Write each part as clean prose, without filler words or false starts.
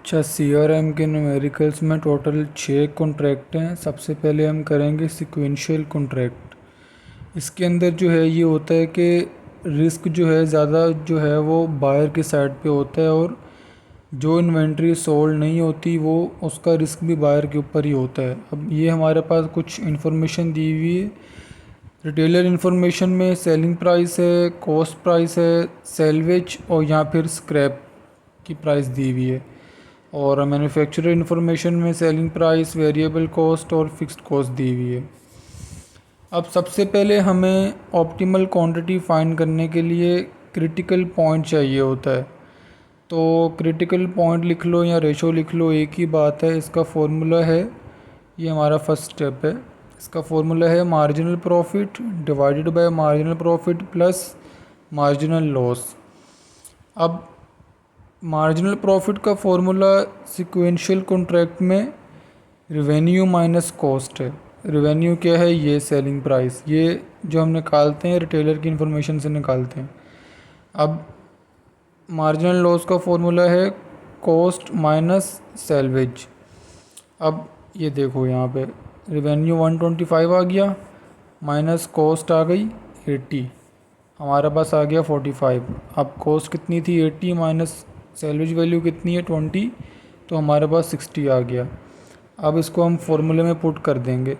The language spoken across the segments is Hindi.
अच्छा, सीआरएम के न्यूमेरिकल्स में टोटल 6 कॉन्ट्रैक्ट हैं। सबसे पहले हम करेंगे सिक्वेंशियल कॉन्ट्रैक्ट। इसके अंदर जो है ये होता है कि रिस्क जो है ज़्यादा जो है वो बायर के साइड पे होता है, और जो इन्वेंट्री सोल्ड नहीं होती वो उसका रिस्क भी बायर के ऊपर ही होता है। अब ये हमारे पास कुछ इन्फॉर्मेशन दी हुई है। रिटेलर इन्फॉर्मेशन में सेलिंग प्राइस है, कॉस्ट प्राइस है, सेल्वेज और या फिर स्क्रैप की प्राइस दी हुई है। और मैन्युफैक्चरर इन्फॉर्मेशन में सेलिंग प्राइस, वेरिएबल कॉस्ट और फिक्स्ड कॉस्ट दी हुई है। अब सबसे पहले हमें ऑप्टिमल क्वांटिटी फाइंड करने के लिए क्रिटिकल पॉइंट चाहिए होता है। तो क्रिटिकल पॉइंट लिख लो या रेशो लिख लो, एक ही बात है। इसका फॉर्मूला है, ये हमारा फर्स्ट स्टेप है। इसका फॉर्मूला है marginal profit divided by marginal profit plus marginal loss. अब मार्जिनल प्रॉफिट का फॉर्मूला सिक्वेंशियल कॉन्ट्रैक्ट में रेवेन्यू माइनस कॉस्ट है। रेवेन्यू क्या है? ये सेलिंग प्राइस, ये जो हम निकालते हैं रिटेलर की इन्फॉर्मेशन से निकालते हैं। अब मार्जिनल लॉस का फॉर्मूला है कॉस्ट माइनस सेल्वेज। अब ये देखो यहाँ पे रेवेन्यू 125 आ गया, माइनस कॉस्ट आ गई 80, हमारे पास आ गया 45। अब कॉस्ट कितनी थी? 80 माइनस सैलरी वैल्यू कितनी है? 20, तो हमारे पास 60 आ गया। अब इसको हम फॉर्मूले में पुट कर देंगे,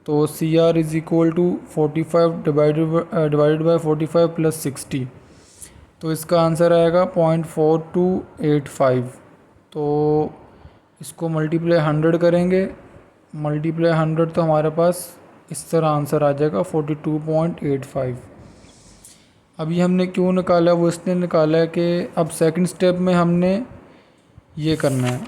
तो C R is equal to 45 divided by 45 plus 60, तो इसका आंसर आएगा 0.4285। तो इसको मल्टीप्लाई 100 करेंगे, मल्टीप्लाई 100 तो हमारे पास इस तरह आंसर आ जाएगा 42.85। अब ये हमने क्यों निकाला? वो इसने निकाला है कि अब सेकंड स्टेप में हमने ये करना है,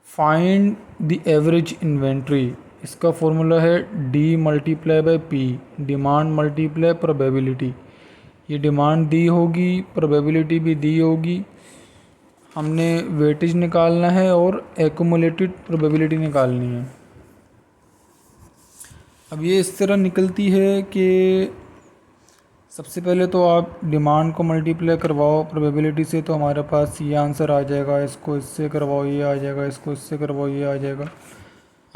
फाइंड द एवरेज इन्वेंट्री। इसका फॉर्मूला है D multiply by P, demand multiply probability. ये डिमांड दी होगी, प्रोबेबिलिटी भी दी होगी। हमने वेटेज निकालना है और एक्यूमुलेटेड प्रोबेबिलिटी निकालनी है। अब ये इस तरह निकलती है कि सबसे पहले तो आप डिमांड को मल्टीप्लाई करवाओ प्रोबेबिलिटी से, तो हमारे पास ये आंसर आ जाएगा। इसको इससे करवाओ, ये आ जाएगा। इसको इससे करवाओ, ये आ जाएगा।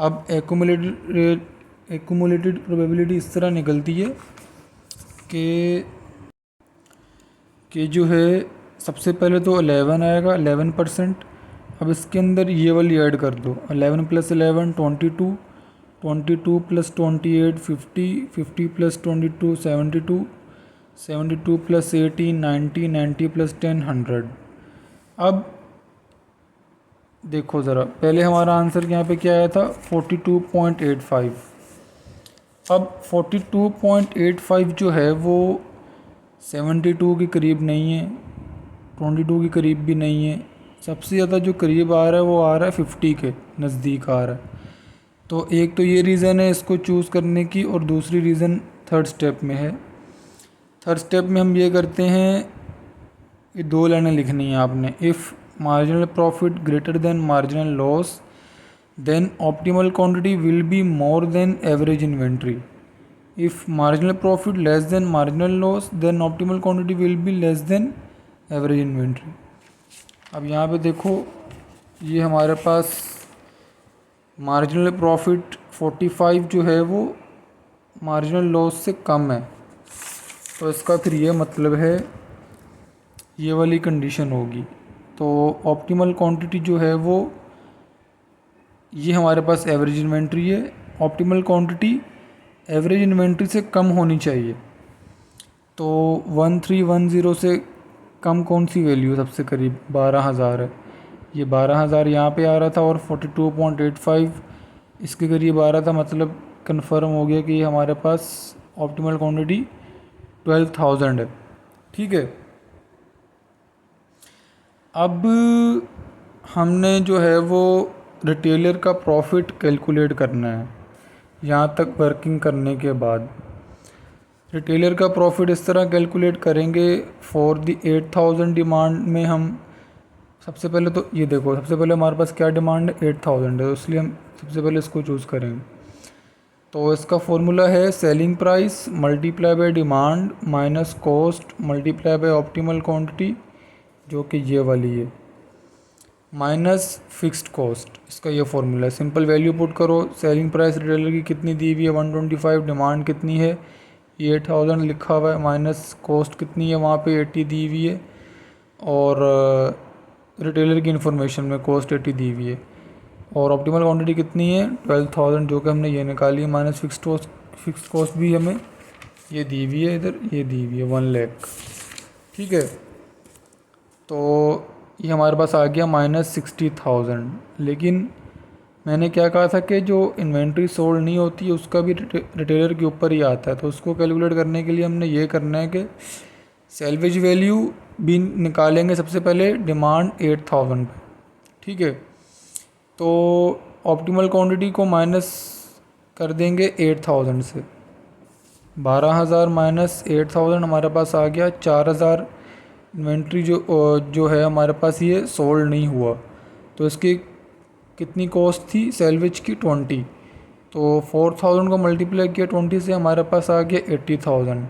अब एक्यूमुलेटेड प्रोबेबिलिटी इस तरह निकलती है कि जो है सबसे पहले तो 11 आएगा, 11%। अब इसके अंदर ये वाली ऐड कर दो, 11 plus 11 22, 22 plus 28 50, 50 plus 22 72, 72 plus 18 90, 90 plus 10 100। अब देखो ज़रा, पहले हमारा आंसर यहाँ पे क्या आया था? 42.85। अब 42.85 जो है वो 72 के करीब नहीं है, 22 के करीब भी नहीं है। सबसे ज़्यादा जो करीब आ रहा है वो आ रहा है 50 के नज़दीक आ रहा है। तो एक तो ये रीज़न है इसको चूज़ करने की, और दूसरी रीज़न थर्ड स्टेप में है। थर्ड स्टेप में हम ये करते हैं, ये 2 लाइनें लिखनी है आपने। If marginal profit greater than marginal loss then optimal quantity will be more than average inventory. If marginal profit less than marginal loss then optimal quantity will be less than average inventory. अब यहाँ पे देखो, ये हमारे पास मार्जिनल प्रॉफिट 45 जो है वो मार्जिनल लॉस से कम है, तो इसका फिर ये मतलब है ये वाली कंडीशन होगी। तो ऑप्टिमल क्वांटिटी जो है वो ये हमारे पास एवरेज इन्वेंट्री है। ऑप्टिमल क्वांटिटी एवरेज इन्वेंट्री से कम होनी चाहिए। तो 1310 से कम कौन सी वैल्यू सबसे करीब? 12,000 है। ये 12,000 यहाँ पे आ रहा था, और 42.85 इसके करीब आ रहा था। मतलब कंफर्म हो गया कि ये हमारे पास ऑप्टिमल क्वांटिटी 12,000 है। ठीक है। अब हमने जो है वो रिटेलर का प्रॉफिट कैलकुलेट करना है। यहाँ तक वर्किंग करने के बाद रिटेलर का प्रॉफिट इस तरह कैलकुलेट करेंगे। फॉर द 8,000 डिमांड में हम सबसे पहले तो ये देखो, सबसे पहले हमारे पास क्या डिमांड है? 8,000 है, तो इसलिए हम सबसे पहले इसको चूज़ करेंगे। तो इसका फॉर्मूला है selling price multiply by demand minus cost multiply by optimal quantity जो कि ये वाली है, माइनस फिक्स्ड कॉस्ट, इसका ये फॉर्मूला है। सिंपल वैल्यू पुट करो, सेलिंग प्राइस रिटेलर की कितनी दी हुई है 125, डिमांड कितनी है ये 8000 लिखा हुआ है, माइनस कॉस्ट कितनी है वहाँ पे 80 दी हुई है, और रिटेलर की इन्फॉर्मेशन में कॉस्ट 80 दी हुई है, और ऑप्टिमल क्वांटिटी कितनी है 12000 जो कि हमने ये निकाली है, माइनस फिक्स कॉस्ट भी हमें ये दी हुई है, इधर ये दी हुई है 1 लाख। ठीक है, तो ये हमारे पास आ गया -60,000। लेकिन मैंने क्या कहा था कि जो इन्वेंट्री सोल्ड नहीं होती है उसका भी रिटेलर के ऊपर ही आता है, तो उसको कैलकुलेट करने के लिए हमने ये करना है कि सेल्वेज वैल्यू भी निकालेंगे सबसे पहले डिमांड 8000 पे। ठीक है, तो ऑप्टिमल क्वांटिटी को माइनस कर देंगे 8000 से, 12000 माइनस 8000 हमारे पास आ गया 4000। इन्वेंट्री जो है हमारे पास ये सोल्ड नहीं हुआ, तो इसकी कितनी कॉस्ट थी सेल्वेज की 20, तो 4000 को मल्टीप्लाई किया 20 से हमारे पास आ गया 80,000।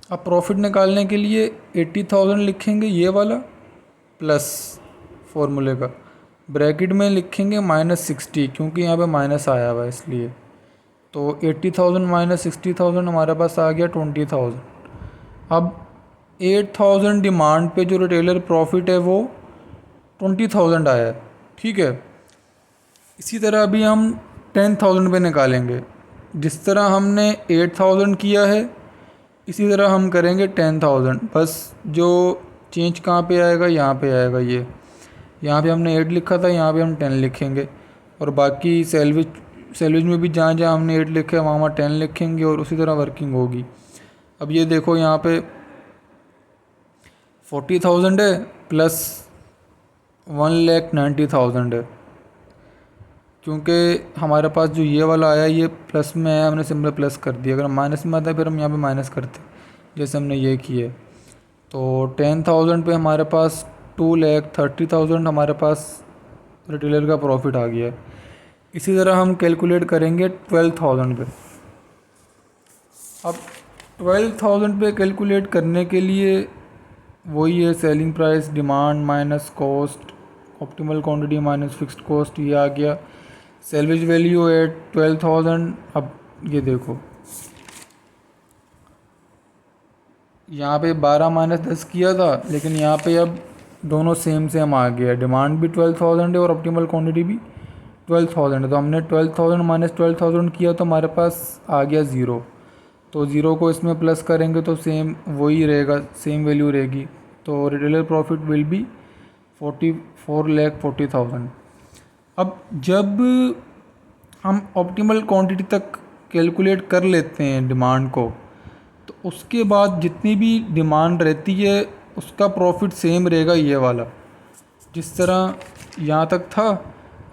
अब प्रॉफिट निकालने के लिए 80,000 लिखेंगे ये वाला प्लस फॉर्मूले का, ब्रैकेट में लिखेंगे -60 क्योंकि यहाँ पे माइनस आया हुआ है इसलिए, तो 80,000 माइनस 60,000 हमारे पास आ गया 20,000। अब 8,000 डिमांड पे जो रिटेलर प्रॉफिट है वो 20,000 आया है। ठीक है, इसी तरह अभी हम 10,000 पे निकालेंगे, जिस तरह हमने 8,000 किया है इसी तरह हम करेंगे 10,000, बस जो चेंज कहाँ पे आएगा यहाँ पे आएगा, ये यहाँ पे हमने 8 लिखा था यहाँ पे हम 10 लिखेंगे, और बाकी सेल्वेज में भी जहाँ जहाँ हमने 8 लिखा है वहाँ 10 लिखेंगे, और उसी तरह वर्किंग होगी। अब ये देखो यहाँ पे 40,000 है प्लस 1,90,000 है, क्योंकि हमारे पास जो ये वाला आया ये प्लस में है, हमने सिंपल प्लस कर दिया, अगर माइनस में आता फिर हम यहाँ पे माइनस करते जैसे हमने ये किए। तो 10,000 पे हमारे पास 2,30,000 हमारे पास रिटेलर का प्रॉफिट आ गया है। इसी तरह हम कैलकुलेट करेंगे 12,000 पे। अब 12,000 पे कैलकुलेट करने के लिए वही है, selling price demand minus cost, optimal quantity minus fixed cost, ये आ गया। Salvage value at 12,000। अब ये देखो यहाँ पे 12 माइनस 10 किया था, लेकिन यहाँ पे अब दोनों सेम आ गया, डिमांड भी 12,000 है और ऑप्टिमल क्वांटिटी भी 12,000 है, तो हमने 12,000 माइनस 12,000 किया तो हमारे पास आ गया 0, तो 0 को इसमें प्लस करेंगे तो सेम वही रहेगा, सेम वैल्यू रहेगी, तो रिटेलर प्रॉफिट विल बी 4,40,000। अब जब हम ऑप्टिमल क्वांटिटी तक कैलकुलेट कर लेते हैं डिमांड को, तो उसके बाद जितनी भी डिमांड रहती है उसका प्रॉफिट सेम रहेगा ये वाला, जिस तरह यहाँ तक था।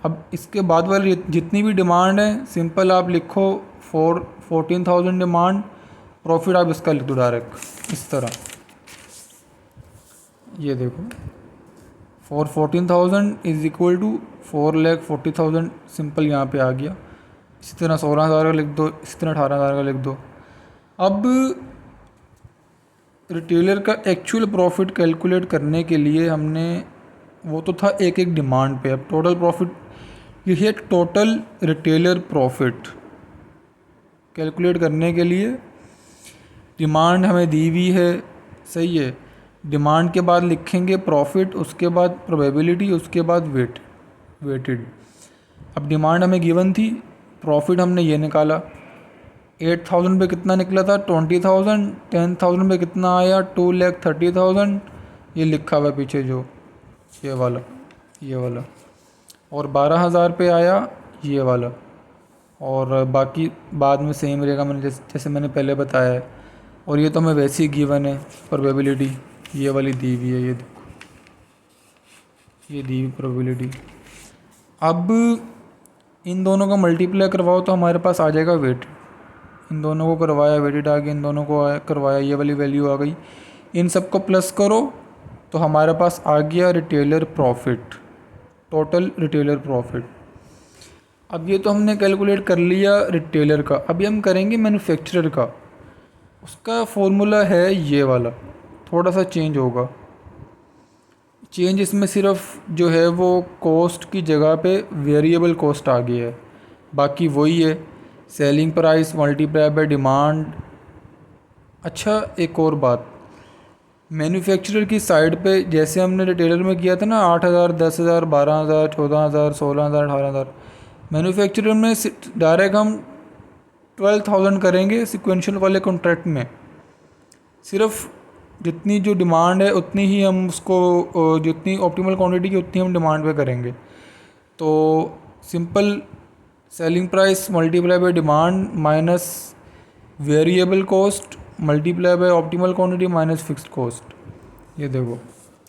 अब इसके बाद वाली जितनी भी डिमांड है सिंपल आप लिखो 14,000 डिमांड, प्रॉफिट आप इसका लिख दो डायरेक्ट इस तरह, ये देखो 14,000 इज इक्वल टू 4,40,000, सिंपल यहाँ पे आ गया। इसी तरह 16,000 का लिख दो, इसी तरह 18,000 का लिख दो। अब रिटेलर का एक्चुअल प्रॉफिट कैलकुलेट करने के लिए हमने, वो तो था एक एक डिमांड पे, अब टोटल प्रॉफिट, ये है टोटल रिटेलर प्रॉफिट कैलकुलेट करने के लिए डिमांड हमें दी हुई है, सही है। डिमांड के बाद लिखेंगे प्रॉफिट, उसके बाद प्रोबेबिलिटी, उसके बाद वेटेड। अब डिमांड हमें गिवन थी, प्रॉफिट हमने ये निकाला, 8,000 पे कितना निकला था 20,000, 10,000 पे कितना आया 2,30,000, ये लिखा हुआ पीछे जो ये वाला, और 12,000 पे आया ये वाला, और बाकी बाद में सेम रहेगा, मैंने जैसे मैंने पहले बताया है। और ये तो हमें वैसे ही गिवन है प्रोबेबिलिटी, ये वाली दी हुई है, ये देखो ये दी हुई प्रोबेबिलिटी। अब इन दोनों का मल्टीप्लाई करवाओ तो हमारे पास आ जाएगा वेट, इन दोनों को करवाया वेटेड आ गया, इन दोनों को करवाया ये वाली वैल्यू आ गई, इन सब को प्लस करो तो हमारे पास आ गया retailer profit, total retailer profit. अब ये तो हमने कैलकुलेट कर लिया रिटेलर का, अभी हम करेंगे मैन्युफैक्चरर का। उसका फॉर्मूला है ये वाला, थोड़ा सा चेंज होगा, चेंज इसमें सिर्फ जो है वो कॉस्ट की जगह पे वेरिएबल कॉस्ट आ गई है, बाकी वही है, selling price multiply by demand. अच्छा, एक और बात, मैन्युफैक्चरर की साइड पे जैसे हमने रिटेलर में किया था ना 8,000, 10,000, 12,000, 14,000, 16,000, 18,000, मैन्युफैक्चरर में डायरेक्ट हम 12,000 करेंगे सिक्वेंशियल वाले कॉन्ट्रैक्ट में। सिर्फ जितनी जो डिमांड है उतनी ही हम उसको जितनी ऑप्टिमल क्वांटिटी की उतनी हम डिमांड पे करेंगे। तो simple selling price multiply by demand minus variable cost multiply by optimal quantity minus fixed cost. ये देखो,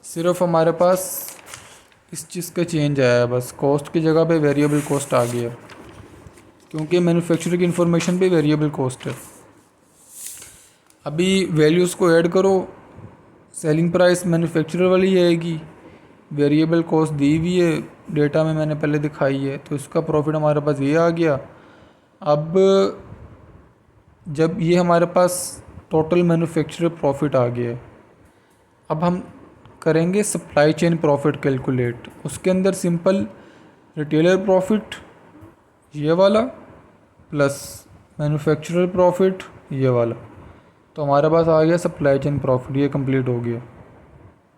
सिर्फ हमारे पास इस चीज़ का चेंज आया है, बस कॉस्ट की जगह पे वेरिएबल कॉस्ट आ गई है, क्योंकि मैन्युफैक्चरर की इन्फॉर्मेशन पे वेरिएबल कॉस्ट है। अभी वैल्यूज़ को ऐड करो, सेलिंग प्राइस मैन्युफैक्चरर वाली आएगी, वेरिएबल कॉस्ट दी हुई है डेटा में मैंने पहले दिखाई है, तो इसका प्रॉफिट हमारे पास ये आ गया। अब जब ये हमारे पास टोटल मैन्युफैक्चरर प्रॉफिट आ गया है, अब हम करेंगे सप्लाई चेन प्रॉफिट कैलकुलेट। उसके अंदर सिंपल रिटेलर प्रॉफिट ये वाला प्लस मैन्युफैक्चरर प्रॉफिट ये वाला, तो हमारे पास आ गया सप्लाई चेन प्रॉफिट, ये कंप्लीट हो गया।